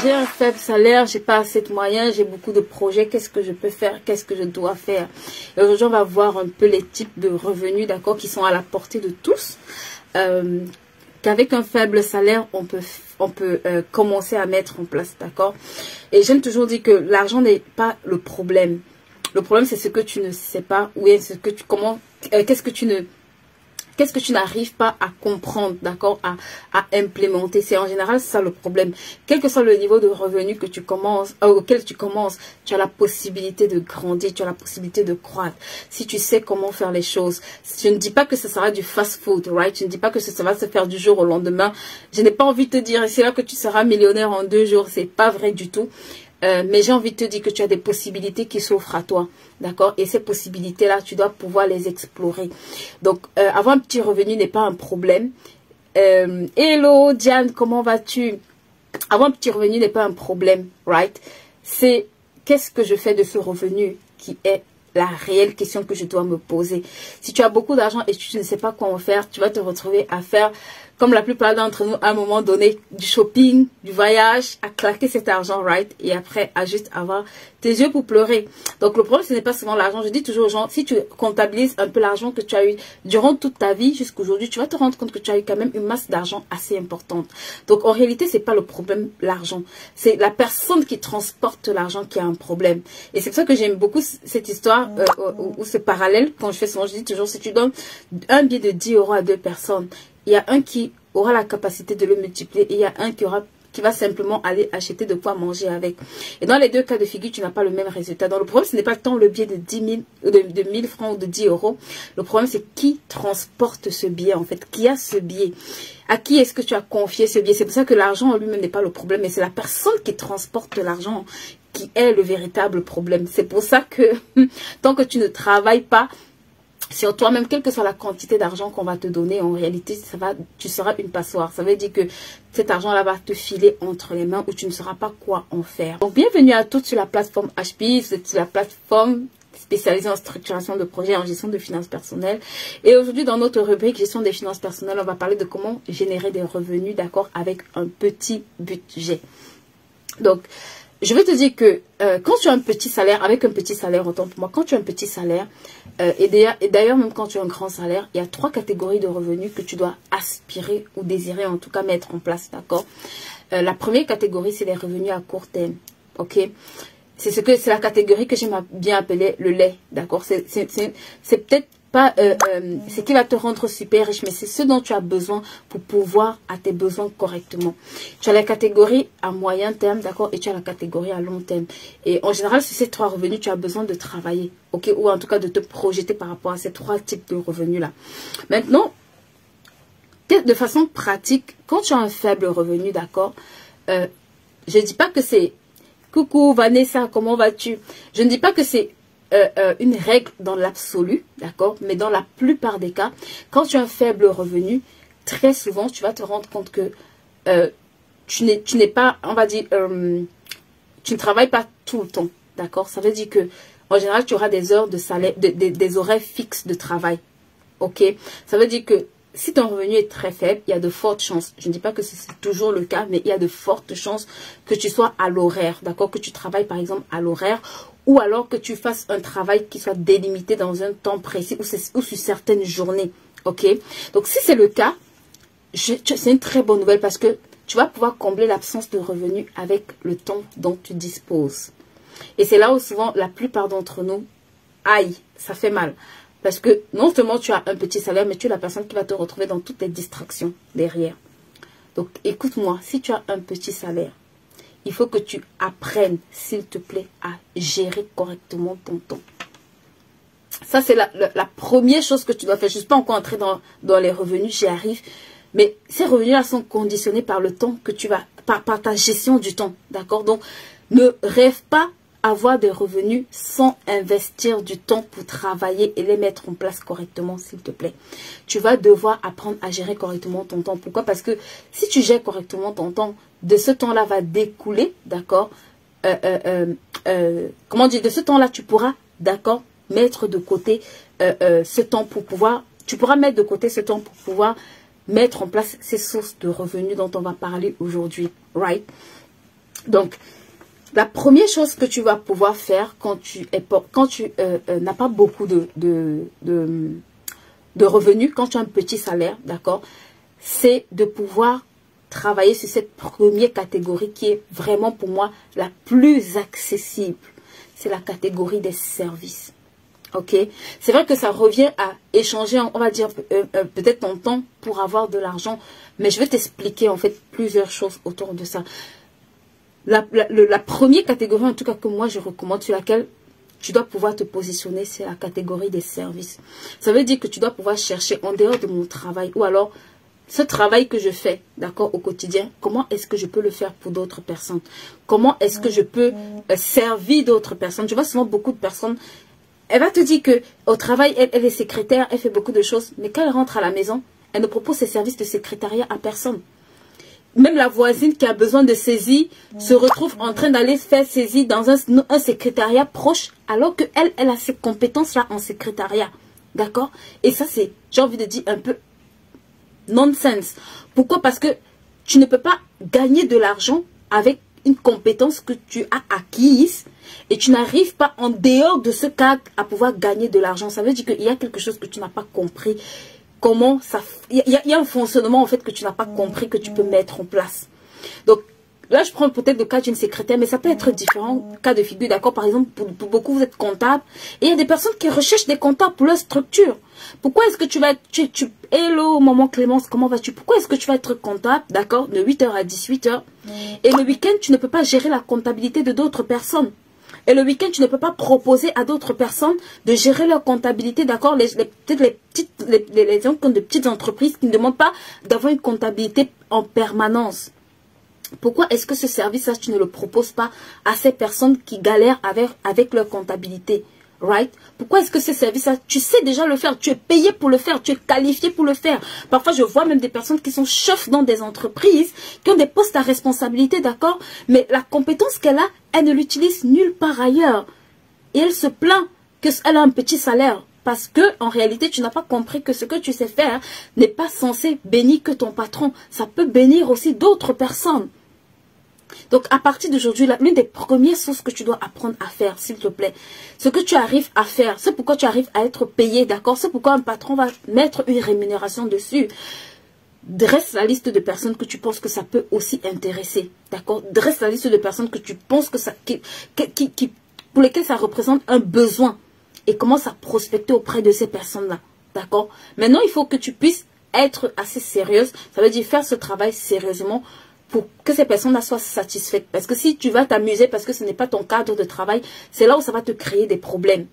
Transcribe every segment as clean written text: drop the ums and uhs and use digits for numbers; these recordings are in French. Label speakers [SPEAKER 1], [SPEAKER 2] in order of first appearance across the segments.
[SPEAKER 1] j'ai un faible salaire, j'ai pas assez de moyens, j'ai beaucoup de projets, qu'est-ce que je peux faire, qu'est-ce que je dois faire? Et aujourd'hui, on va voir un peu les types de revenus, d'accord, qui sont à la portée de tous. Qu'avec un faible salaire, on peut commencer à mettre en place, d'accord? Et j'aime toujours dire que l'argent n'est pas le problème. Le problème, c'est ce que tu ne sais pas, ou ce que tu, qu'est-ce que tu n'arrives pas à comprendre, d'accord, à implémenter. C'est en général ça le problème. Quel que soit le niveau de revenu que tu commences, auquel tu commences, tu as la possibilité de grandir, tu as la possibilité de croître. Si tu sais comment faire les choses. Je ne dis pas que ce sera du fast food, right? Je ne dis pas que ça va se faire du jour au lendemain. Je n'ai pas envie de te dire, c'est là que tu seras millionnaire en 2 jours. C'est pas vrai du tout. Mais j'ai envie de te dire que tu as des possibilités qui s'offrent à toi, d'accord? Et ces possibilités-là, tu dois pouvoir les explorer. Donc, avoir un petit revenu n'est pas un problème. Hello, Diane, comment vas-tu? Avoir un petit revenu n'est pas un problème, right? C'est qu'est-ce que je fais de ce revenu qui est la réelle question que je dois me poser. Si tu as beaucoup d'argent et tu ne sais pas quoi en faire, tu vas te retrouver à faire, comme la plupart d'entre nous, à un moment donné, du shopping, du voyage, à claquer cet argent, right? Et après, à juste avoir tes yeux pour pleurer. Donc, le problème, ce n'est pas seulement l'argent. Je dis toujours aux gens, si tu comptabilises un peu l'argent que tu as eu durant toute ta vie jusqu'aujourd'hui, tu vas te rendre compte que tu as eu quand même une masse d'argent assez importante. Donc, en réalité, c'est pas le problème, l'argent. C'est la personne qui transporte l'argent qui a un problème. Et c'est pour ça que j'aime beaucoup cette histoire, ou ce parallèle. Quand je fais souvent, je dis toujours, si tu donnes un billet de 10 € à 2 personnes, il y a un qui aura la capacité de le multiplier et il y a un qui va simplement aller acheter de quoi manger avec. Et dans les deux cas de figure, tu n'as pas le même résultat. Donc le problème, ce n'est pas tant le billet de 1000 francs ou de 10 €. Le problème, c'est qui transporte ce billet en fait. Qui a ce billet? À qui est-ce que tu as confié ce billet? C'est pour ça que l'argent en lui-même n'est pas le problème, mais c'est la personne qui transporte l'argent qui est le véritable problème. C'est pour ça que tant que tu ne travailles pas sur toi-même, quelle que soit la quantité d'argent qu'on va te donner, en réalité, tu seras une passoire. Ça veut dire que cet argent-là va te filer entre les mains où tu ne sauras pas quoi en faire. Donc, bienvenue à tous sur la plateforme HPI, sur la plateforme spécialisée en structuration de projets et en gestion de finances personnelles. Et aujourd'hui, dans notre rubrique gestion des finances personnelles, on va parler de comment générer des revenus, d'accord, avec un petit budget. Donc, je veux te dire que quand tu as un petit salaire, avec un petit salaire, autant pour moi, quand tu as un petit salaire, et d'ailleurs même quand tu as un grand salaire, il y a 3 catégories de revenus que tu dois aspirer ou désirer, en tout cas mettre en place, d'accord? La première catégorie, c'est les revenus à court terme, ok? C'est la catégorie que j'aime bien appeler le lait, d'accord? C'est peut-être pas ce qui va te rendre super riche, mais c'est ce dont tu as besoin pour pouvoir à tes besoins correctement. Tu as la catégorie à moyen terme, d'accord, et tu as la catégorie à long terme. Et en général, sur ces 3 revenus, tu as besoin de travailler, ok, ou en tout cas de te projeter par rapport à ces 3 types de revenus-là. Maintenant, de façon pratique, quand tu as un faible revenu, d'accord, je ne dis pas que c'est « Coucou Vanessa, comment vas-tu ?» Je ne dis pas que c'est une règle dans l'absolu, d'accord, mais dans la plupart des cas, quand tu as un faible revenu, très souvent, tu vas te rendre compte que tu n'es pas, on va dire, tu ne travailles pas tout le temps, d'accord. Ça veut dire que en général, tu auras des heures de salaire, des horaires fixes de travail, ok. Ça veut dire que si ton revenu est très faible, il y a de fortes chances, je ne dis pas que c'est toujours le cas, mais il y a de fortes chances que tu sois à l'horaire, d'accord, que tu travailles par exemple à l'horaire, ou alors que tu fasses un travail qui soit délimité dans un temps précis ou sur certaines journées, ok. Donc si c'est le cas, c'est une très bonne nouvelle parce que tu vas pouvoir combler l'absence de revenus avec le temps dont tu disposes. Et c'est là où souvent la plupart d'entre nous, aïe, ça fait mal. Parce que non seulement tu as un petit salaire, mais tu es la personne qui va te retrouver dans toutes les distractions derrière. Donc écoute-moi, si tu as un petit salaire, il faut que tu apprennes, s'il te plaît, à gérer correctement ton temps. Ça, c'est la première chose que tu dois faire. Je ne suis pas encore entrée dans les revenus, j'y arrive. Mais ces revenus-là sont conditionnés par le temps que tu vas, par ta gestion du temps. D'accord? Donc, ne rêve pas avoir des revenus sans investir du temps pour travailler et les mettre en place correctement, s'il te plaît. Tu vas devoir apprendre à gérer correctement ton temps. Pourquoi? Parce que si tu gères correctement ton temps, de ce temps-là va découler, d'accord, comment dire, de ce temps-là, tu pourras, d'accord, mettre de côté ce temps pour pouvoir, tu pourras mettre de côté ce temps pour pouvoir mettre en place ces sources de revenus dont on va parler aujourd'hui, right? Donc, la première chose que tu vas pouvoir faire quand tu n'as pas beaucoup de revenus, quand tu as un petit salaire, d'accord, c'est de pouvoir travailler sur cette première catégorie qui est vraiment pour moi la plus accessible. C'est la catégorie des services. Ok, c'est vrai que ça revient à échanger, on va dire, peut-être ton temps pour avoir de l'argent, mais je vais t'expliquer en fait plusieurs choses autour de ça. La première catégorie, en tout cas que moi je recommande, sur laquelle tu dois pouvoir te positionner, c'est la catégorie des services. Ça veut dire que tu dois pouvoir chercher en dehors de mon travail, ou alors ce travail que je fais, d'accord, au quotidien, comment est-ce que je peux le faire pour d'autres personnes? Comment est-ce que je peux servir d'autres personnes? Je vois souvent beaucoup de personnes, elle va te dire que au travail, elle est secrétaire, elle fait beaucoup de choses, mais quand elle rentre à la maison, elle ne propose ses services de secrétariat à personne. Même la voisine qui a besoin de saisie se retrouve en train d'aller faire saisie dans un secrétariat proche, alors qu'elle, elle a ces compétences-là en secrétariat. D'accord? Et ça, c'est, j'ai envie de dire, un peu nonsense. Pourquoi? Parce que tu ne peux pas gagner de l'argent avec une compétence que tu as acquise et tu n'arrives pas en dehors de ce cadre à pouvoir gagner de l'argent. Ça veut dire qu'il y a quelque chose que tu n'as pas compris. Comment ça... Il y a un fonctionnement en fait que tu n'as pas compris, que tu peux mettre en place. Donc là, je prends peut-être le cas d'une secrétaire, mais ça peut être différent cas de figure. D'accord? Par exemple, pour beaucoup, vous êtes comptable. Et il y a des personnes qui recherchent des comptables pour leur structure. Pourquoi est-ce que tu vas... Hello, maman Clémence, comment vas-tu? Pourquoi est-ce que tu vas être comptable, d'accord, de 8 h à 18 h? Et le week-end, tu ne peux pas gérer la comptabilité de d'autres personnes. Et le week-end, tu ne peux pas proposer à d'autres personnes de gérer leur comptabilité, d'accord? Peut-être les gens qui ont de petites entreprises qui ne demandent pas d'avoir une comptabilité en permanence. Pourquoi est-ce que ce service-là, tu ne le proposes pas à ces personnes qui galèrent avec leur comptabilité? Right? Pourquoi est-ce que ce service-là, tu sais déjà le faire, tu es payé pour le faire, tu es qualifié pour le faire. Parfois, je vois même des personnes qui sont chefs dans des entreprises, qui ont des postes à responsabilité, d'accord? Mais la compétence qu'elle a, elle ne l'utilise nulle part ailleurs. Et elle se plaint qu'elle a un petit salaire. Parce que, en réalité, tu n'as pas compris que ce que tu sais faire n'est pas censé bénir que ton patron. Ça peut bénir aussi d'autres personnes. Donc, à partir d'aujourd'hui, l'une des premières choses que tu dois apprendre à faire, s'il te plaît, ce que tu arrives à faire, c'est pourquoi tu arrives à être payé, d'accord? C'est pourquoi un patron va mettre une rémunération dessus. Dresse la liste de personnes que tu penses que ça peut aussi intéresser, d'accord? Dresse la liste de personnes que tu penses que ça, pour lesquelles ça représente un besoin et commence à prospecter auprès de ces personnes-là, d'accord? Maintenant, il faut que tu puisses être assez sérieuse, ça veut dire faire ce travail sérieusement, pour que ces personnes-là soient satisfaites. Parce que si tu vas t'amuser parce que ce n'est pas ton cadre de travail, c'est là où ça va te créer des problèmes.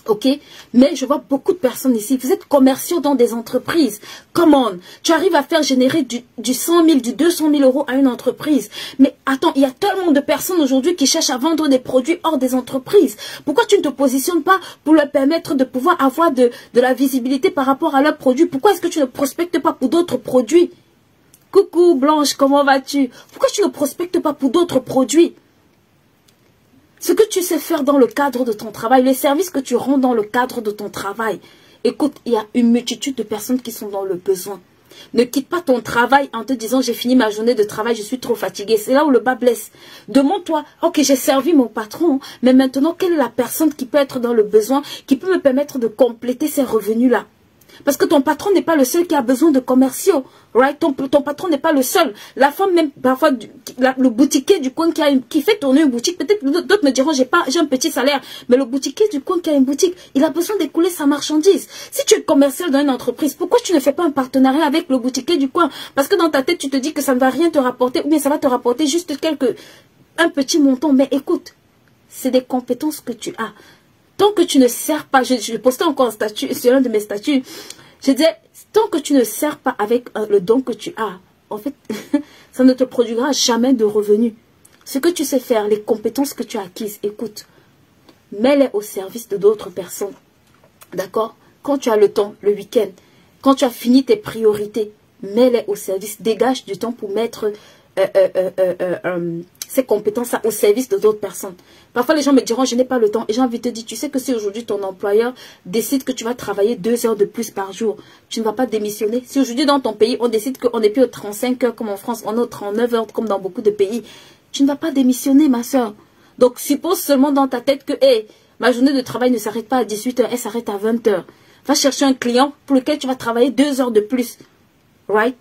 [SPEAKER 1] Ok? Mais je vois beaucoup de personnes ici. Vous êtes commerciaux dans des entreprises. Come on! Tu arrives à faire générer du 100 000, du 200 000 euros à une entreprise. Mais attends, il y a tellement de personnes aujourd'hui qui cherchent à vendre des produits hors des entreprises. Pourquoi tu ne te positionnes pas pour leur permettre de pouvoir avoir de la visibilité par rapport à leurs produits? Pourquoi est-ce que tu ne prospectes pas pour d'autres produits? Coucou Blanche, comment vas-tu? Pourquoi tu ne prospectes pas pour d'autres produits? Ce que tu sais faire dans le cadre de ton travail, les services que tu rends dans le cadre de ton travail. Écoute, il y a une multitude de personnes qui sont dans le besoin. Ne quitte pas ton travail en te disant j'ai fini ma journée de travail, je suis trop fatiguée. C'est là où le bas blesse. Demande-toi, ok, j'ai servi mon patron, mais maintenant quelle est la personne qui peut être dans le besoin, qui peut me permettre de compléter ces revenus-là? Parce que ton patron n'est pas le seul qui a besoin de commerciaux. Right? Ton patron n'est pas le seul. La femme, même parfois, le boutiquier du coin qui fait tourner une boutique, peut-être d'autres me diront, j'ai un petit salaire. Mais le boutiquier du coin qui a une boutique, il a besoin d'écouler sa marchandise. Si tu es commercial dans une entreprise, pourquoi tu ne fais pas un partenariat avec le boutiquier du coin? Parce que dans ta tête, tu te dis que ça ne va rien te rapporter, ou bien ça va te rapporter juste un petit montant. Mais écoute, c'est des compétences que tu as. Tant que tu ne sers pas, je postais encore un statut, sur l'un de mes statuts, je disais, tant que tu ne sers pas avec le don que tu as, en fait, ça ne te produira jamais de revenus. Ce que tu sais faire, les compétences que tu as acquises, écoute, mets-les au service de d'autres personnes. D'accord? Quand tu as le temps, le week-end, quand tu as fini tes priorités, mets-les au service, dégage du temps pour mettre ces compétences au service de d'autres personnes. Parfois, les gens me diront, je n'ai pas le temps. Et j'ai envie de te dire, tu sais que si aujourd'hui ton employeur décide que tu vas travailler 2 heures de plus par jour, tu ne vas pas démissionner. Si aujourd'hui dans ton pays, on décide qu'on n'est plus aux 35 heures comme en France, on est aux 39 heures comme dans beaucoup de pays, tu ne vas pas démissionner, ma soeur. Donc, suppose seulement dans ta tête que, hey, ma journée de travail ne s'arrête pas à 18 h, elle s'arrête à 20 h. Va chercher un client pour lequel tu vas travailler 2 heures de plus. Right?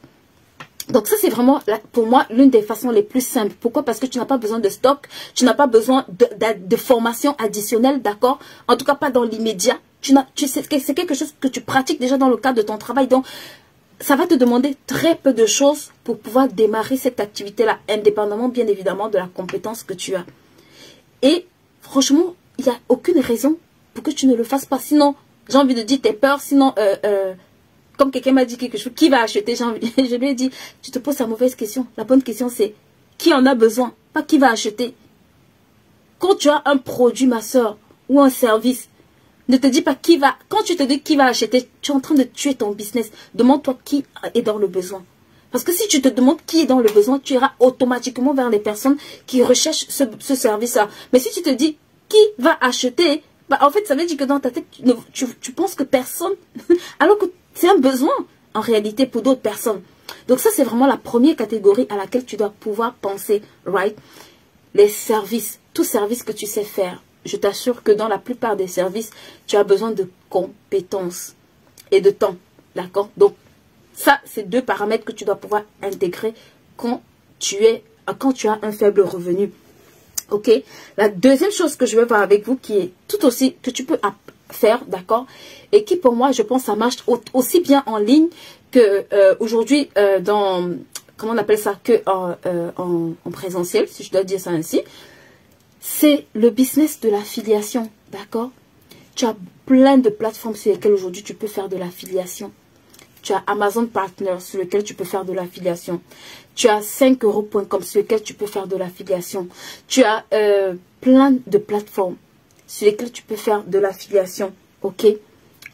[SPEAKER 1] Donc ça, c'est vraiment, pour moi, l'une des façons les plus simples. Pourquoi? Parce que tu n'as pas besoin de stock, tu n'as pas besoin de formation additionnelle, d'accord? En tout cas, pas dans l'immédiat. C'est quelque chose que tu pratiques déjà dans le cadre de ton travail. Donc, ça va te demander très peu de choses pour pouvoir démarrer cette activité-là, indépendamment, bien évidemment, de la compétence que tu as. Et franchement, il n'y a aucune raison pour que tu ne le fasses pas. Sinon, j'ai envie de dire tes peurs, sinon... comme quelqu'un m'a dit quelque chose, qui va acheter? Je lui ai dit, tu te poses la mauvaise question. La bonne question, c'est qui en a besoin, pas qui va acheter. Quand tu as un produit, ma soeur, ou un service, ne te dis pas qui va. Quand tu te dis qui va acheter, tu es en train de tuer ton business. Demande-toi qui est dans le besoin. Parce que si tu te demandes qui est dans le besoin, tu iras automatiquement vers les personnes qui recherchent ce service-là. Mais si tu te dis qui va acheter, bah, en fait, ça veut dire que dans ta tête, tu penses que personne, alors que c'est un besoin, en réalité, pour d'autres personnes. Donc ça, c'est vraiment la première catégorie à laquelle tu dois pouvoir penser, right? Les services, tout service que tu sais faire. Je t'assure que dans la plupart des services, tu as besoin de compétences et de temps, d'accord? Donc, ça, c'est 2 paramètres que tu dois pouvoir intégrer quand tu as un faible revenu. Ok? La deuxième chose que je vais voir avec vous, qui est tout aussi, que tu peux faire, d'accord? Et qui, pour moi, je pense, ça marche aussi bien en ligne que aujourd'hui dans, comment on appelle ça, que en présentiel, si je dois dire ça ainsi. C'est le business de l'affiliation, d'accord? Tu as plein de plateformes sur lesquelles aujourd'hui tu peux faire de l'affiliation. Tu as Amazon Partner sur lequel tu peux faire de l'affiliation. Tu as 5euros.com sur lequel tu peux faire de l'affiliation. Tu as plein de plateformes sur lesquelles tu peux faire de l'affiliation, ok?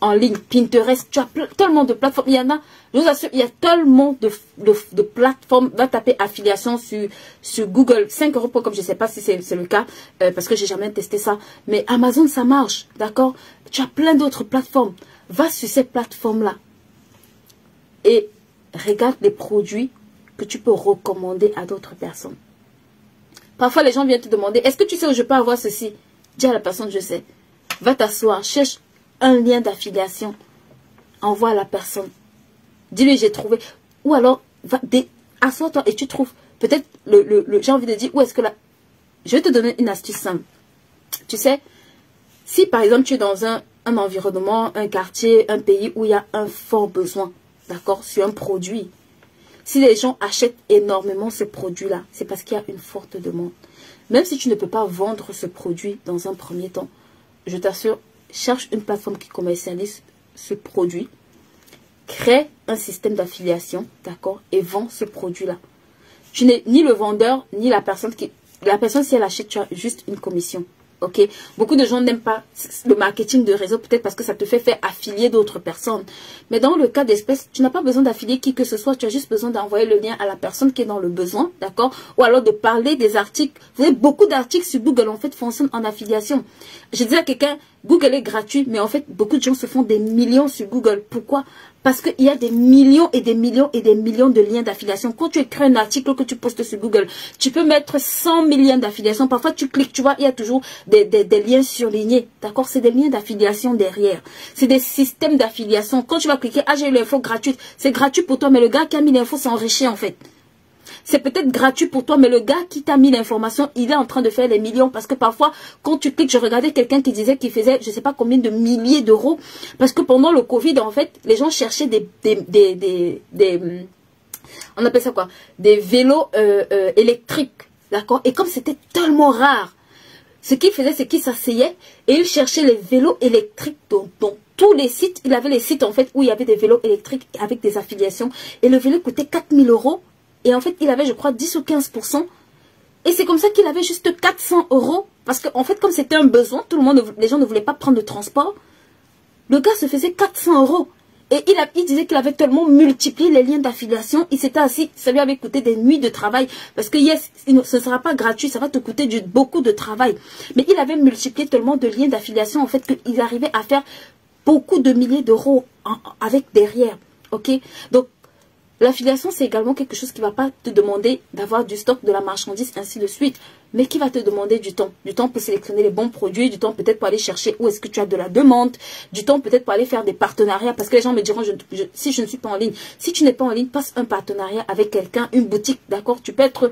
[SPEAKER 1] En ligne, Pinterest, tu as tellement de plateformes. Il y en a, je vous assure, il y a tellement de plateformes. Va taper affiliation sur Google. 5euros.com, je ne sais pas si c'est le cas, parce que j'ai jamais testé ça. Mais Amazon, ça marche, d'accord? Tu as plein d'autres plateformes. Va sur ces plateformes-là et regarde les produits que tu peux recommander à d'autres personnes. Parfois, les gens viennent te demander, est-ce que tu sais où je peux avoir ceci? Dis à la personne, je sais. Va t'asseoir, cherche un lien d'affiliation. Envoie à la personne. Dis-lui, j'ai trouvé. Ou alors, assois-toi et tu trouves. Peut-être, j'ai envie de dire, où est-ce que là... Je vais te donner une astuce simple. Tu sais, si par exemple, tu es dans un environnement, un quartier, un pays où il y a un fort besoin, d'accord, sur un produit. Si les gens achètent énormément ce produit-là, c'est parce qu'il y a une forte demande. Même si tu ne peux pas vendre ce produit dans un premier temps, je t'assure, cherche une plateforme qui commercialise ce produit, crée un système d'affiliation, d'accord, et vends ce produit-là. Tu n'es ni le vendeur, ni la personne qui... La personne, si elle achète, tu as juste une commission. Ok, beaucoup de gens n'aiment pas le marketing de réseau, peut-être parce que ça te fait faire affilier d'autres personnes. Mais dans le cas d'espèce, tu n'as pas besoin d'affilier qui que ce soit. Tu as juste besoin d'envoyer le lien à la personne qui est dans le besoin, d'accord? Ou alors de parler des articles. Vous avez beaucoup d'articles sur Google, en fait, fonctionnent en affiliation. Je disais à quelqu'un, Google est gratuit, mais en fait, beaucoup de gens se font des millions sur Google. Pourquoi? Parce qu'il y a des millions et des millions et des millions de liens d'affiliation. Quand tu écris un article que tu postes sur Google, tu peux mettre 100 000 liens d'affiliation. Parfois, tu cliques, tu vois, il y a toujours des liens surlignés. D'accord? C'est des liens d'affiliation derrière. C'est des systèmes d'affiliation. Quand tu vas cliquer, ah, j'ai eu l'info gratuite. C'est gratuit pour toi, mais le gars qui a mis l'info s'enrichit en fait. C'est peut-être gratuit pour toi, mais le gars qui t'a mis l'information, il est en train de faire des millions. Parce que parfois, quand tu cliques, je regardais quelqu'un qui disait qu'il faisait, je ne sais pas combien de milliers d'euros. Parce que pendant le Covid, en fait, les gens cherchaient on appelle ça quoi? Des vélos électriques. D'accord? Et comme c'était tellement rare, ce qu'il faisait, c'est qu'il s'asseyait et il cherchait les vélos électriques dans tous les sites. Il avait les sites, en fait, où il y avait des vélos électriques avec des affiliations. Et le vélo coûtait 4 000 €. Et en fait, il avait, je crois, 10 ou 15%. Et c'est comme ça qu'il avait juste 400 €. Parce qu'en fait, comme c'était un besoin, les gens ne voulaient pas prendre de transport. Le gars se faisait 400 €. Et il disait qu'il avait tellement multiplié les liens d'affiliation. Il s'était assis, ça lui avait coûté des nuits de travail. Parce que yes, ce ne sera pas gratuit, ça va te coûter beaucoup de travail. Mais il avait multiplié tellement de liens d'affiliation, en fait, qu'il arrivait à faire beaucoup de milliers d'euros avec derrière. Ok? Donc, L'affiliation, c'est également quelque chose qui ne va pas te demander d'avoir du stock, de la marchandise, ainsi de suite, mais qui va te demander du temps. Du temps pour sélectionner les bons produits, du temps peut-être pour aller chercher où est-ce que tu as de la demande, du temps peut-être pour aller faire des partenariats, parce que les gens me diront, si je ne suis pas en ligne, si tu n'es pas en ligne, passe un partenariat avec quelqu'un, une boutique, d'accord? Tu peux être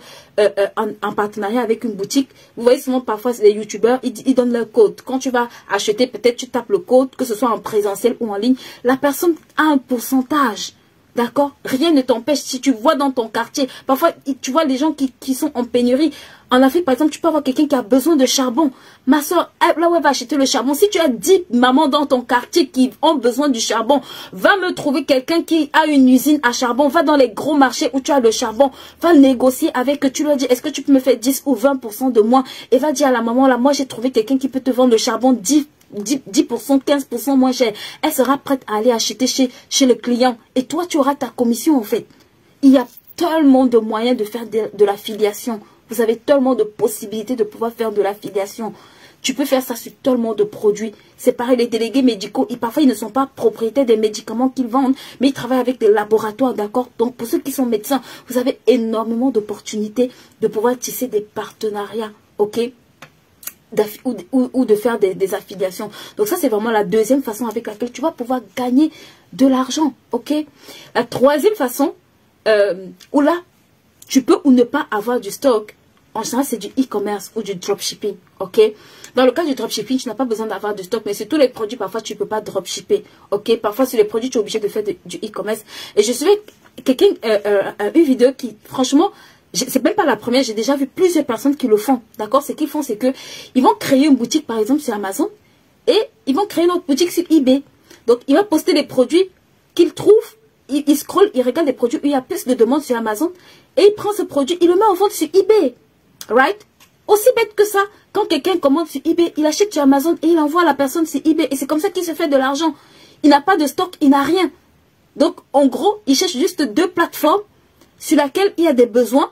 [SPEAKER 1] en partenariat avec une boutique. Vous voyez souvent parfois les youtubeurs, ils donnent leur code. Quand tu vas acheter, peut-être tu tapes le code, que ce soit en présentiel ou en ligne, la personne a un pourcentage. D'accord? Rien ne t'empêche. Si tu vois dans ton quartier, parfois, tu vois les gens qui sont en pénurie. En Afrique, par exemple, tu peux avoir quelqu'un qui a besoin de charbon. Ma soeur, là où elle va acheter le charbon, si tu as 10 mamans dans ton quartier qui ont besoin du charbon, va me trouver quelqu'un qui a une usine à charbon. Va dans les gros marchés où tu as le charbon. Va négocier avec eux. Tu leur dis, est-ce que tu peux me faire 10 ou 20% de moins? Et va dire à la maman, là, moi, j'ai trouvé quelqu'un qui peut te vendre le charbon 10%, 15% moins cher. Elle sera prête à aller acheter chez le client. Et toi, tu auras ta commission, en fait. Il y a tellement de moyens de faire de l'affiliation. Vous avez tellement de possibilités de pouvoir faire de l'affiliation. Tu peux faire ça sur tellement de produits. C'est pareil, les délégués médicaux, parfois, ils ne sont pas propriétaires des médicaments qu'ils vendent, mais ils travaillent avec des laboratoires, d'accord? Donc, pour ceux qui sont médecins, vous avez énormément d'opportunités de pouvoir tisser des partenariats, ok? Ou de faire des affiliations. Donc ça, c'est vraiment la deuxième façon avec laquelle tu vas pouvoir gagner de l'argent. Ok. La troisième façon, où là, tu peux ou ne pas avoir du stock. En général, c'est du e-commerce ou du dropshipping. Ok. Dans le cas du dropshipping, tu n'as pas besoin d'avoir du stock, mais sur tous les produits, parfois, tu ne peux pas dropshipper. Ok. Parfois, sur les produits, tu es obligé de faire du e-commerce. Et je suis quelqu'un, une vidéo qui, franchement, c'est même pas la première, j'ai déjà vu plusieurs personnes qui le font. D'accord? Ce qu'ils font, c'est que ils vont créer une boutique, par exemple, sur Amazon, et ils vont créer une autre boutique sur eBay. Donc, il va poster les produits qu'il trouve, il scrolle, il regarde les produits où il y a plus de demandes sur Amazon, et il prend ce produit, il le met en vente sur eBay. Right? Aussi bête que ça, quand quelqu'un commande sur eBay, il achète sur Amazon et il envoie à la personne sur eBay. Et c'est comme ça qu'il se fait de l'argent. Il n'a pas de stock, il n'a rien. Donc, en gros, il cherche juste deux plateformes sur lesquelles il y a des besoins.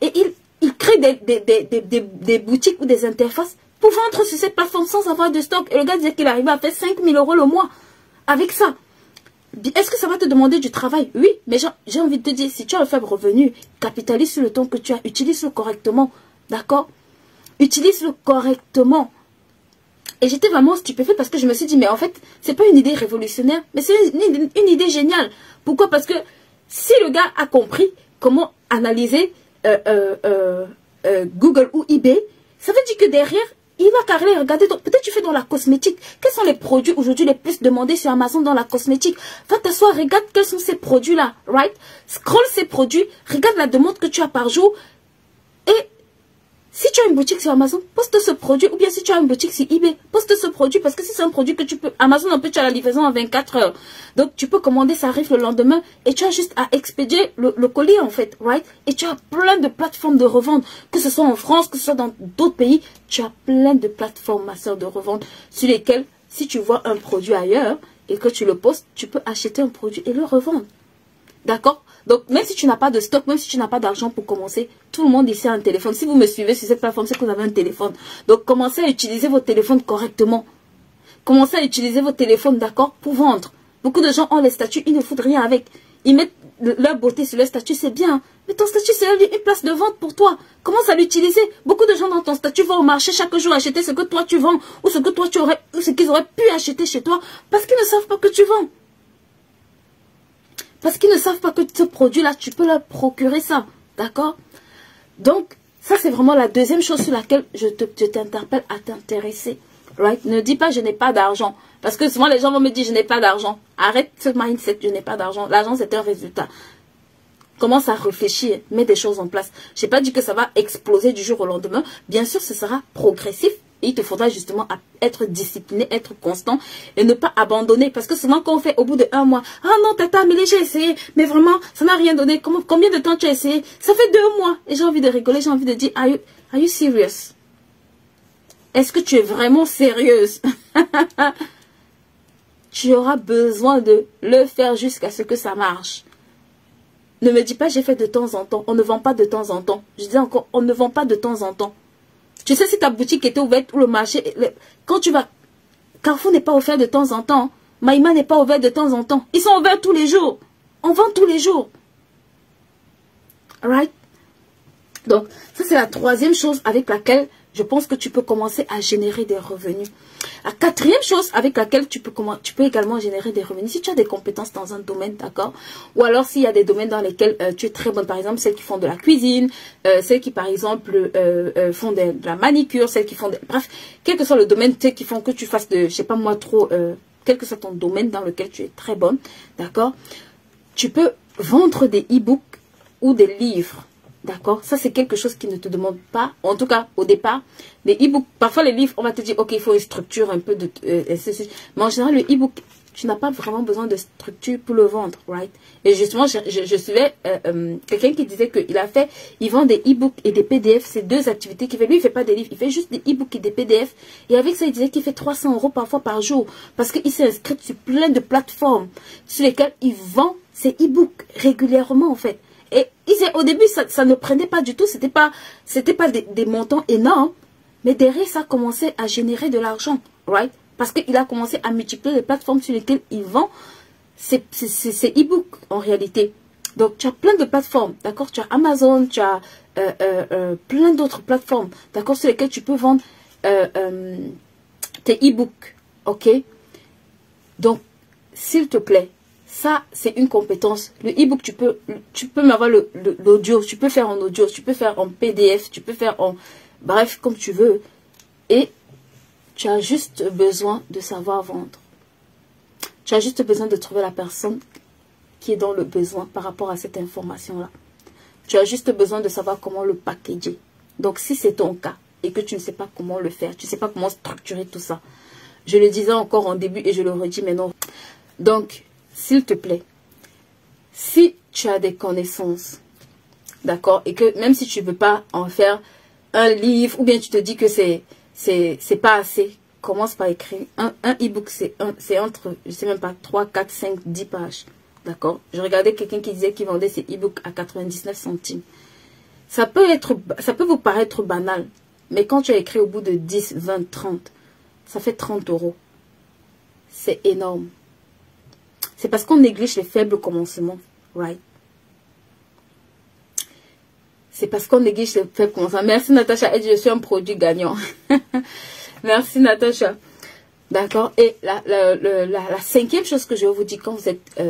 [SPEAKER 1] Et il crée des boutiques ou des interfaces pour vendre sur cette plateforme sans avoir de stock. Et le gars disait qu'il arrivait à faire 5 000 € le mois avec ça. Est-ce que ça va te demander du travail? Oui, mais j'ai envie de te dire, si tu as un faible revenu, capitalise sur le temps que tu as, utilise-le correctement. D'accord? Utilise-le correctement. Et j'étais vraiment stupéfaite parce que je me suis dit, mais en fait, c'est pas une idée révolutionnaire, mais c'est une idée géniale. Pourquoi? Parce que si le gars a compris comment analyser Google ou eBay, ça veut dire que derrière, il va carrément regarder. Donc, peut-être tu fais dans la cosmétique. Quels sont les produits aujourd'hui les plus demandés sur Amazon dans la cosmétique? Va t'asseoir, regarde quels sont ces produits-là, right? Scroll ces produits, regarde la demande que tu as par jour. Et si tu as une boutique sur Amazon, poste ce produit. Ou bien si tu as une boutique sur eBay, poste ce produit. Parce que si c'est un produit que tu peux... Amazon, en plus, tu as la livraison en 24 heures. Donc, tu peux commander, ça arrive le lendemain. Et tu as juste à expédier le colis, en fait. Right? Et tu as plein de plateformes de revente. Que ce soit en France, que ce soit dans d'autres pays. Tu as plein de plateformes, ma soeur, de revente. Sur lesquelles, si tu vois un produit ailleurs et que tu le postes, tu peux acheter un produit et le revendre. D'accord? Donc, même si tu n'as pas de stock, même si tu n'as pas d'argent pour commencer, tout le monde ici a un téléphone. Si vous me suivez sur cette plateforme, c'est que vous avez un téléphone. Donc, commencez à utiliser vos téléphones correctement. Commencez à utiliser vos téléphones, d'accord, pour vendre. Beaucoup de gens ont les statuts, ils ne foutent rien avec. Ils mettent leur beauté sur leur statut, c'est bien. Mais ton statut, c'est une place de vente pour toi. Commence à l'utiliser. Beaucoup de gens dans ton statut vont au marché chaque jour acheter ce que toi tu vends ou ce que toi tu aurais, ou ce qu'ils auraient pu acheter chez toi parce qu'ils ne savent pas que tu vends. Parce qu'ils ne savent pas que ce produit-là, tu peux leur procurer ça. D'accord? Donc, ça, c'est vraiment la deuxième chose sur laquelle je t'interpelle à t'intéresser. Right? Ne dis pas, je n'ai pas d'argent. Parce que souvent, les gens vont me dire, je n'ai pas d'argent. Arrête ce mindset, je n'ai pas d'argent. L'argent, c'est un résultat. Commence à réfléchir, mets des choses en place. Je n'ai pas dit que ça va exploser du jour au lendemain. Bien sûr, ce sera progressif. Et il te faudra justement être discipliné, être constant et ne pas abandonner. Parce que souvent, quand on fait au bout de 1 mois, « Ah non, tata Amélie, j'ai essayé, mais vraiment, ça n'a rien donné. Combien de temps tu as essayé? Ça fait 2 mois. » Et j'ai envie de rigoler, j'ai envie de dire, Are you serious? Est-ce que tu es vraiment sérieuse? Tu auras besoin de le faire jusqu'à ce que ça marche. Ne me dis pas, j'ai fait de temps en temps. On ne vend pas de temps en temps. Je dis encore, on ne vend pas de temps en temps. Tu sais, si ta boutique était ouverte ou le marché, quand tu vas... Carrefour n'est pas offert de temps en temps. Maïma n'est pas ouvert de temps en temps. Ils sont ouverts tous les jours. On vend tous les jours. Alright? Donc, ça c'est la troisième chose avec laquelle je pense que tu peux commencer à générer des revenus. La quatrième chose avec laquelle tu peux également générer des revenus, si tu as des compétences dans un domaine, d'accord? Ou alors s'il y a des domaines dans lesquels tu es très bonne, par exemple celles qui font de la cuisine, celles qui par exemple font de la manicure, celles qui font de... Bref, quel que soit le domaine, qui font que tu fasses de, je sais pas moi trop, quel que soit ton domaine dans lequel tu es très bonne, d'accord? Tu peux vendre des e-books ou des livres. D'accord? Ça, c'est quelque chose qui ne te demande pas, en tout cas, au départ, les e-books. Parfois, les livres, on va te dire, ok, il faut une structure un peu de... mais en général, le e-book, tu n'as pas vraiment besoin de structure pour le vendre, right? Et justement, je suivais quelqu'un qui disait il vend des e-books et des PDF, c'est deux activités qu'il fait. Lui, il ne fait pas des livres, il fait juste des e-books et des PDF. Et avec ça, il disait qu'il fait 300 € parfois par jour. Parce qu'il s'est inscrit sur plein de plateformes sur lesquelles il vend ses e-books régulièrement, en fait. Et au début, ça ne prenait pas du tout. C'était pas des montants énormes. Mais derrière, ça commençait à générer de l'argent. Right? Parce qu'il a commencé à multiplier les plateformes sur lesquelles il vend ses e-books en réalité. Donc, tu as plein de plateformes. D'accord? Tu as Amazon, tu as plein d'autres plateformes. D'accord? Sur lesquelles tu peux vendre tes e-books. Ok? Donc, s'il te plaît. Ça, c'est une compétence. Le e-book, tu peux m'avoir l'audio. Tu peux faire en audio, tu peux faire en PDF, tu peux faire en... Bref, comme tu veux. Et tu as juste besoin de savoir vendre. Tu as juste besoin de trouver la personne qui est dans le besoin par rapport à cette information-là. Tu as juste besoin de savoir comment le packager. Donc, si c'est ton cas et que tu ne sais pas comment le faire, tu ne sais pas comment structurer tout ça. Je le disais encore en début et je le redis maintenant. Donc... S'il te plaît, si tu as des connaissances, d'accord, et que même si tu ne veux pas en faire un livre, ou bien tu te dis que c'est pas assez, commence par écrire. Un e-book, c'est entre, je sais même pas, 3, 4, 5, 10 pages, d'accord. Je regardais quelqu'un qui disait qu'il vendait ses e-books à 99 centimes. Ça peut vous paraître banal, mais quand tu as écrit au bout de 10, 20, 30, ça fait 30 €. C'est énorme. C'est parce qu'on néglige les faibles commencements, right? C'est parce qu'on néglige les faibles commencements. Merci Natacha, elle dit je suis un produit gagnant. Merci Natacha. D'accord? Et la cinquième chose que je vous dis quand vous êtes,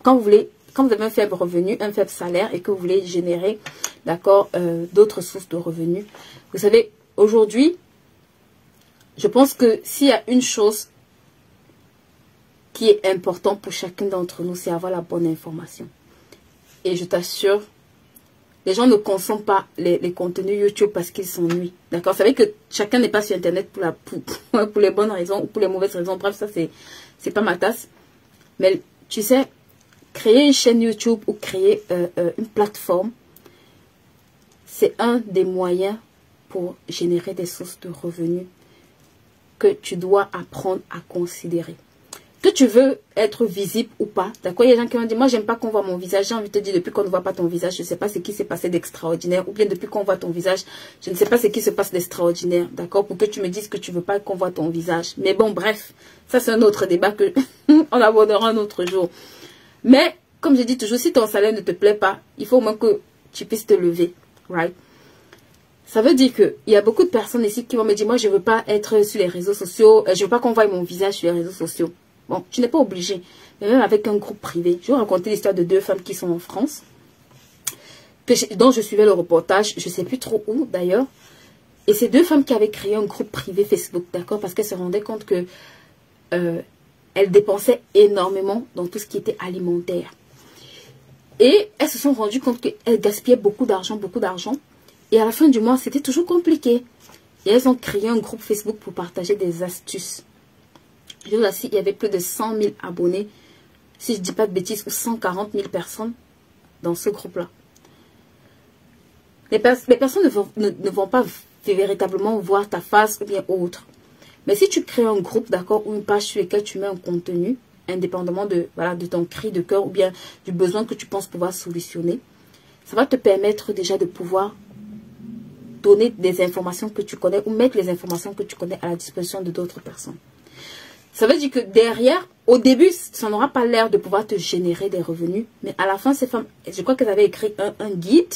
[SPEAKER 1] quand vous avez un faible revenu, un faible salaire et que vous voulez générer, d'accord, d'autres sources de revenus. Vous savez, aujourd'hui, je pense que s'il y a une chose qui est important pour chacun d'entre nous, c'est avoir la bonne information. Et je t'assure, les gens ne consomment pas les contenus YouTube parce qu'ils s'ennuient. D'accord? Vous savez que chacun n'est pas sur Internet pour les bonnes raisons ou pour les mauvaises raisons. Bref, ça, c'est pas ma tasse. Mais tu sais, créer une chaîne YouTube ou créer une plateforme, c'est un des moyens pour générer des sources de revenus que tu dois apprendre à considérer. Que tu veux être visible ou pas, d'accord? Il y a des gens qui m'ont dit, moi, j'aime pas qu'on voit mon visage. J'ai envie de te dire, depuis qu'on ne voit pas ton visage, je ne sais pas ce qui s'est passé d'extraordinaire. Ou bien depuis qu'on voit ton visage, je ne sais pas ce qui se passe d'extraordinaire, d'accord? Pour que tu me dises que tu ne veux pas qu'on voit ton visage. Mais bon, bref, ça c'est un autre débat que on abordera un autre jour. Mais, comme je dis toujours, si ton salaire ne te plaît pas, il faut au moins que tu puisses te lever, right? Ça veut dire qu'il y a beaucoup de personnes ici qui vont me dire, moi, je ne veux pas être sur les réseaux sociaux, je ne veux pas qu'on voie mon visage sur les réseaux sociaux. Bon, tu n'es pas obligé. Mais même avec un groupe privé. Je vais raconter l'histoire de deux femmes qui sont en France. Dont je suivais le reportage. Je ne sais plus trop où d'ailleurs. Et ces deux femmes qui avaient créé un groupe privé Facebook. D'accord? Parce qu'elles se rendaient compte que elles dépensaient énormément dans tout ce qui était alimentaire. Et elles se sont rendues compte qu'elles gaspillaient beaucoup d'argent. Et à la fin du mois, c'était toujours compliqué. Et elles ont créé un groupe Facebook pour partager des astuces. Je vous assure, il y avait plus de 100 000 abonnés, si je ne dis pas de bêtises, ou 140 000 personnes dans ce groupe-là. Les personnes ne vont pas véritablement voir ta face ou bien autre. Mais si tu crées un groupe, d'accord, ou une page sur laquelle tu mets un contenu, indépendamment de ton cri de cœur ou bien du besoin que tu penses pouvoir solutionner, ça va te permettre déjà de pouvoir donner des informations que tu connais ou mettre les informations que tu connais à la disposition de d'autres personnes. Ça veut dire que derrière, Au début, ça n'aura pas l'air de pouvoir te générer des revenus. Mais à la fin, ces femmes, je crois qu'elles avaient écrit un guide.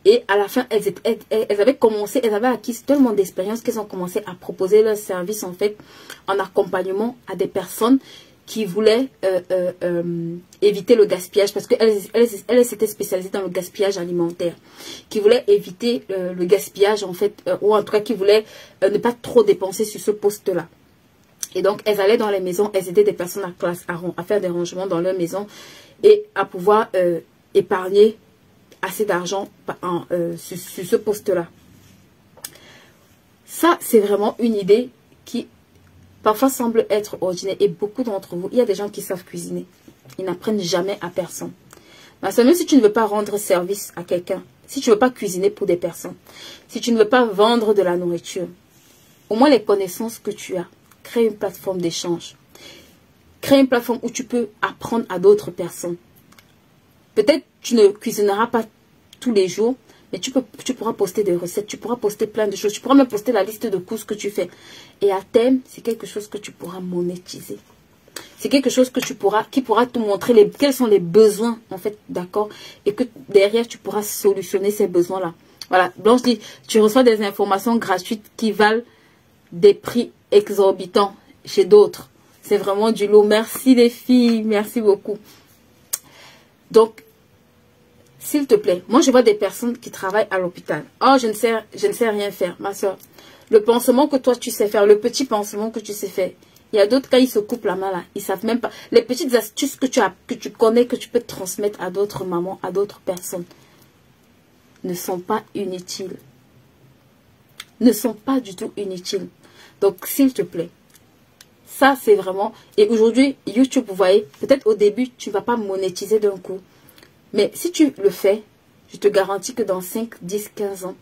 [SPEAKER 1] Et à la fin, elles avaient commencé, elles avaient acquis tellement d'expérience qu'elles ont commencé à proposer leur service en fait en accompagnement à des personnes qui voulaient éviter le gaspillage, parce qu'elles s'étaient spécialisées dans le gaspillage alimentaire, qui voulaient éviter le gaspillage en fait, ou en tout cas qui voulaient ne pas trop dépenser sur ce poste-là. Et donc, elles allaient dans les maisons, elles aidaient des personnes à faire des rangements dans leur maison et à pouvoir épargner assez d'argent sur ce poste-là. Ça, c'est vraiment une idée qui parfois semble être ordinaire. Et beaucoup d'entre vous, il y a des gens qui savent cuisiner. Ils n'apprennent jamais à personne. Mais même si tu ne veux pas rendre service à quelqu'un, si tu ne veux pas cuisiner pour des personnes, si tu ne veux pas vendre de la nourriture, au moins les connaissances que tu as, crée une plateforme d'échange. Crée une plateforme où tu peux apprendre à d'autres personnes. Peut-être tu ne cuisineras pas tous les jours, mais tu pourras poster des recettes, tu pourras poster plein de choses, tu pourras même poster la liste de courses que tu fais. Et à terme, c'est quelque chose que tu pourras monétiser. C'est quelque chose que qui pourra te montrer quels sont les besoins, en fait, d'accord? Et que derrière, tu pourras solutionner ces besoins-là. Voilà, Blanche dit, tu reçois des informations gratuites qui valent des prix exorbitants chez d'autres. C'est vraiment du lot. Merci les filles, merci beaucoup. Donc, s'il te plaît, moi je vois des personnes qui travaillent à l'hôpital. Oh, je ne sais rien faire, ma soeur. Le pansement que toi tu sais faire, le petit pansement que tu sais faire. Il y a d'autres cas, ils se coupent la main là. Ils savent même pas. Les petites astuces que tu connais, que tu peux transmettre à d'autres mamans, à d'autres personnes, ne sont pas inutiles. Ne sont pas du tout inutiles. Donc, s'il te plaît, ça c'est vraiment... Et aujourd'hui, YouTube, vous voyez, peut-être au début, tu ne vas pas monétiser d'un coup. Mais si tu le fais, je te garantis que dans 5, 10, 15 ans,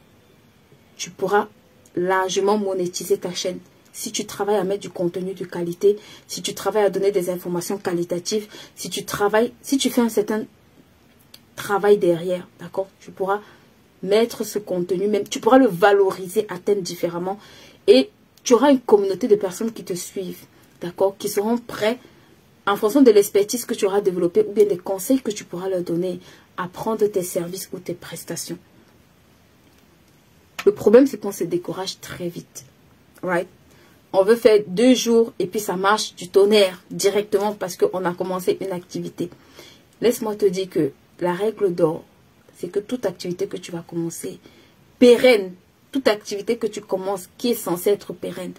[SPEAKER 1] tu pourras largement monétiser ta chaîne. Si tu travailles à mettre du contenu de qualité, si tu travailles à donner des informations qualitatives, si tu fais un certain travail derrière, d'accord, tu pourras mettre ce contenu, même tu pourras le valoriser à thème différemment et tu auras une communauté de personnes qui te suivent, d'accord, qui seront prêts en fonction de l'expertise que tu auras développée ou bien des conseils que tu pourras leur donner à prendre tes services ou tes prestations. Le problème, c'est qu'on se décourage très vite. Right? On veut faire 2 jours et puis ça marche du tonnerre directement parce qu'on a commencé une activité. Laisse-moi te dire que la règle d'or, c'est que toute activité que tu vas commencer, pérenne, toute activité que tu commences qui est censée être pérenne,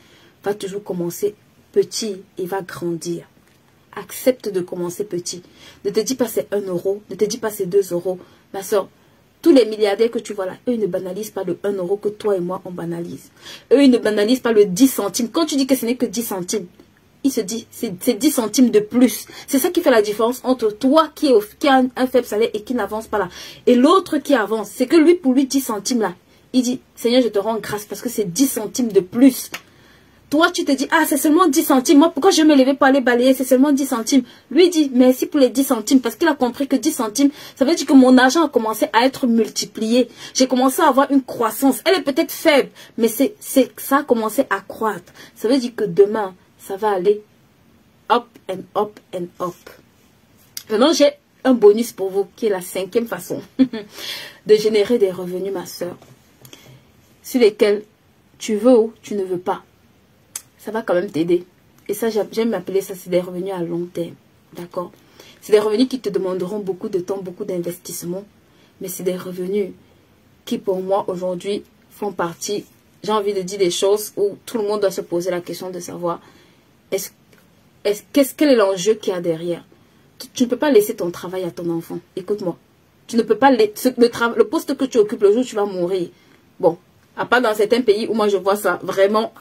[SPEAKER 1] va toujours commencer petit et va grandir. Accepte de commencer petit. Ne te dis pas c'est 1 euro, ne te dis pas c'est 2 euros. Ma soeur, tous les milliardaires que tu vois là, eux ils ne banalisent pas le 1 euro que toi et moi on banalise. Eux ils ne banalisent pas le 10 centimes. Quand tu dis que ce n'est que 10 centimes, il se dit c'est 10 centimes de plus. C'est ça qui fait la différence entre toi qui a un faible salaire et qui n'avance pas là. Et l'autre qui avance, c'est que lui pour lui 10 centimes là, il dit Seigneur je te rends grâce parce que c'est 10 centimes de plus. Toi, tu te dis, ah, c'est seulement 10 centimes. Moi, pourquoi je me levais pour aller balayer? C'est seulement 10 centimes. Lui dit, merci pour les 10 centimes. Parce qu'il a compris que 10 centimes, ça veut dire que mon argent a commencé à être multiplié. J'ai commencé à avoir une croissance. Elle est peut-être faible, mais ça a commencé à croître. Ça veut dire que demain, ça va aller up and up and up. Maintenant, j'ai un bonus pour vous, qui est la 5e façon de générer des revenus, ma soeur, sur lesquels tu veux ou tu ne veux pas. Ça va quand même t'aider. Et ça, j'aime m'appeler ça, c'est des revenus à long terme. D'accord? C'est des revenus qui te demanderont beaucoup de temps, beaucoup d'investissement. Mais c'est des revenus qui, pour moi, aujourd'hui, font partie, j'ai envie de dire des choses où tout le monde doit se poser la question de savoir quel est l'enjeu qu'il y a derrière. Tu ne peux pas laisser ton travail à ton enfant. Écoute-moi. Tu ne peux pas le poste que tu occupes le jour où tu vas mourir. Bon, à part dans certains pays où moi je vois ça vraiment...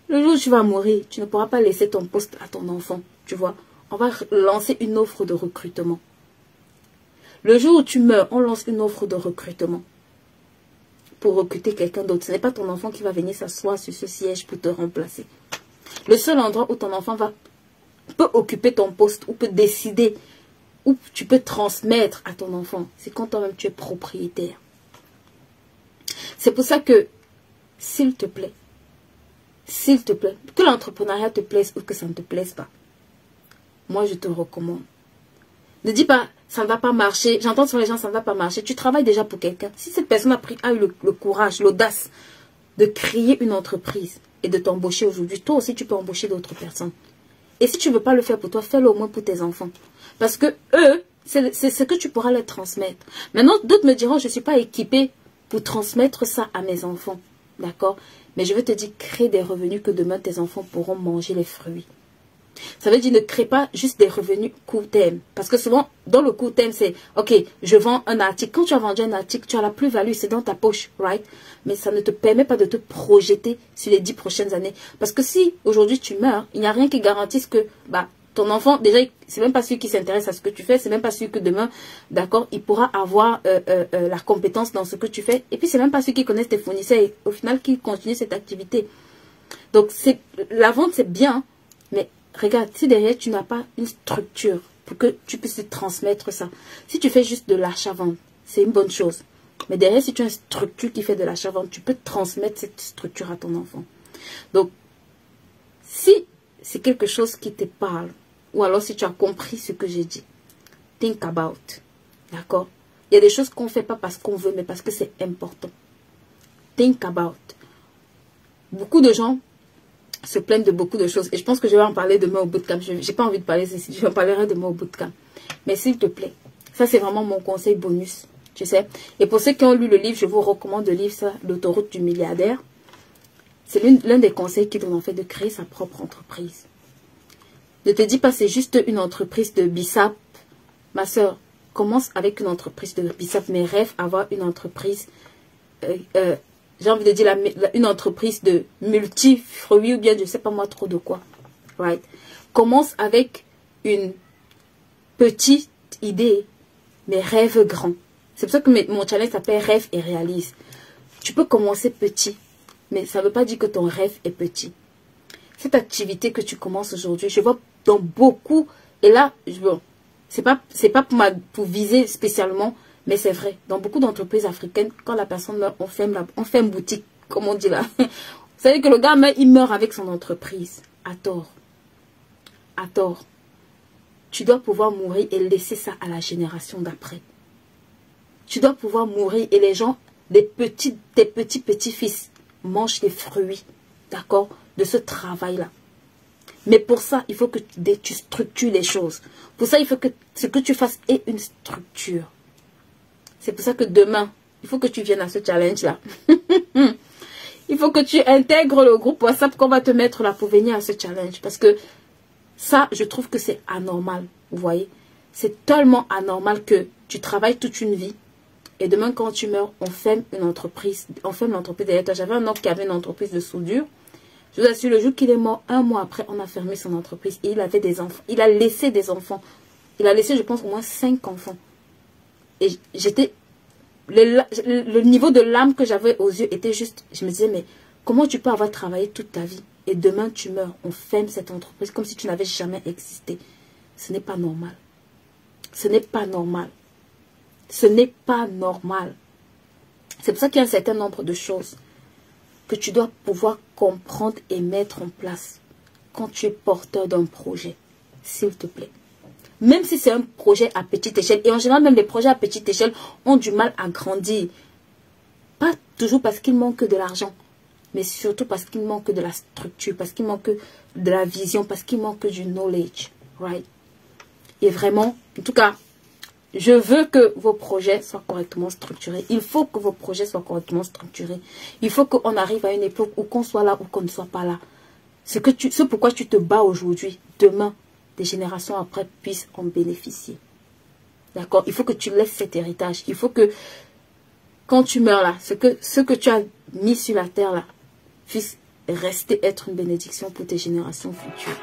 [SPEAKER 1] Le jour où tu vas mourir, tu ne pourras pas laisser ton poste à ton enfant. Tu vois, on va lancer une offre de recrutement. Le jour où tu meurs, on lance une offre de recrutement pour recruter quelqu'un d'autre. Ce n'est pas ton enfant qui va venir s'asseoir sur ce siège pour te remplacer. Le seul endroit où ton enfant peut occuper ton poste ou peut décider, ou tu peux transmettre à ton enfant, c'est quand toi-même tu es propriétaire. C'est pour ça que, s'il te plaît, que l'entrepreneuriat te plaise ou que ça ne te plaise pas, moi je te recommande. Ne dis pas, ça ne va pas marcher. J'entends sur les gens, ça ne va pas marcher. Tu travailles déjà pour quelqu'un. Si cette personne a eu le courage, l'audace de créer une entreprise et de t'embaucher aujourd'hui, toi aussi tu peux embaucher d'autres personnes. Et si tu ne veux pas le faire pour toi, fais-le au moins pour tes enfants. Parce que eux, c'est ce que tu pourras leur transmettre. Maintenant, d'autres me diront, je ne suis pas équipée pour transmettre ça à mes enfants. D'accord? Mais je veux te dire, crée des revenus que demain tes enfants pourront manger les fruits. Ça veut dire ne crée pas juste des revenus court terme. Parce que souvent, dans le court terme, c'est ok, je vends un article. Quand tu as vendu un article, tu as la plus-value, c'est dans ta poche, right? Mais ça ne te permet pas de te projeter sur les 10 prochaines années. Parce que si aujourd'hui tu meurs, il n'y a rien qui garantisse que ton enfant, déjà, c'est même pas celui qui s'intéresse à ce que tu fais, c'est même pas celui que demain, d'accord, il pourra avoir la compétence dans ce que tu fais. Et puis, c'est même pas celui qui connaît tes fournisseurs et au final qui continue cette activité. Donc, la vente, c'est bien, mais regarde, si derrière, tu n'as pas une structure pour que tu puisses transmettre ça. Si tu fais juste de l'achat-vente, c'est une bonne chose. Mais derrière, si tu as une structure qui fait de l'achat-vente, tu peux transmettre cette structure à ton enfant. Donc, si c'est quelque chose qui te parle, ou alors si tu as compris ce que j'ai dit, think about. D'accord? Il y a des choses qu'on ne fait pas parce qu'on veut, mais parce que c'est important. Think about. Beaucoup de gens se plaignent de beaucoup de choses. Et je pense que je vais en parler demain au bootcamp. Je n'ai pas envie de parler ici. Je en parlerai demain au bootcamp. Mais s'il te plaît, ça c'est vraiment mon conseil bonus. Tu sais. Et pour ceux qui ont lu le livre, je vous recommande le livre, ça, L'autoroute du milliardaire. C'est l'un des conseils qu'il donne en fait de créer sa propre entreprise. Ne te dis pas c'est juste une entreprise de bissap. Ma soeur, commence avec une entreprise de bissap, mais rêve avoir une entreprise, j'ai envie de dire une entreprise de multi-fruits ou bien je ne sais pas moi trop de quoi. Right? Commence avec une petite idée, mais rêve grand. C'est pour ça que mon challenge s'appelle Rêve et réalise. Tu peux commencer petit, mais ça ne veut pas dire que ton rêve est petit. Cette activité que tu commences aujourd'hui, je vois dans beaucoup, et là, c'est pas pour viser spécialement, mais c'est vrai. Dans beaucoup d'entreprises africaines, quand la personne meurt, on ferme boutique, comme on dit là. Vous savez que le gars meurt, il meurt avec son entreprise. À tort. À tort. Tu dois pouvoir mourir et laisser ça à la génération d'après. Tu dois pouvoir mourir et les gens, tes petits-fils, mangent les fruits, d'accord, de ce travail-là. Mais pour ça, il faut que tu structures les choses. Pour ça, il faut que ce que tu fasses ait une structure. C'est pour ça que demain, il faut que tu viennes à ce challenge-là. Il faut que tu intègres le groupe WhatsApp qu'on va te mettre là pour venir à ce challenge. Parce que ça, je trouve que c'est anormal. Vous voyez? C'est tellement anormal que tu travailles toute une vie. Et demain, quand tu meurs, on ferme une entreprise. On ferme l'entreprise derrière toi. J'avais un oncle qui avait une entreprise de soudure. Je vous assure, le jour qu'il est mort, 1 mois après, on a fermé son entreprise. Et il avait des enfants. Il a laissé des enfants. Il a laissé, je pense, au moins 5 enfants. Et j'étais... Le niveau de l'âme que j'avais aux yeux était juste... Je me disais, mais comment tu peux avoir travaillé toute ta vie et demain tu meurs, on ferme cette entreprise comme si tu n'avais jamais existé. Ce n'est pas normal. Ce n'est pas normal. Ce n'est pas normal. C'est pour ça qu'il y a un certain nombre de choses que tu dois pouvoir comprendre et mettre en place quand tu es porteur d'un projet. S'il te plaît. Même si c'est un projet à petite échelle. Et en général, même les projets à petite échelle ont du mal à grandir. Pas toujours parce qu'il manque de l'argent. Mais surtout parce qu'il manque de la structure. Parce qu'il manque de la vision. Parce qu'il manque du knowledge. Right? Et vraiment, en tout cas, je veux que vos projets soient correctement structurés. Il faut que vos projets soient correctement structurés. Il faut qu'on arrive à une époque où qu'on soit là ou qu'on ne soit pas là. Ce pourquoi tu te bats aujourd'hui, demain, des générations après puissent en bénéficier. D'accord? Il faut que tu laisses cet héritage. Il faut que, quand tu meurs là, ce que tu as mis sur la terre là, puisse rester être une bénédiction pour tes générations futures.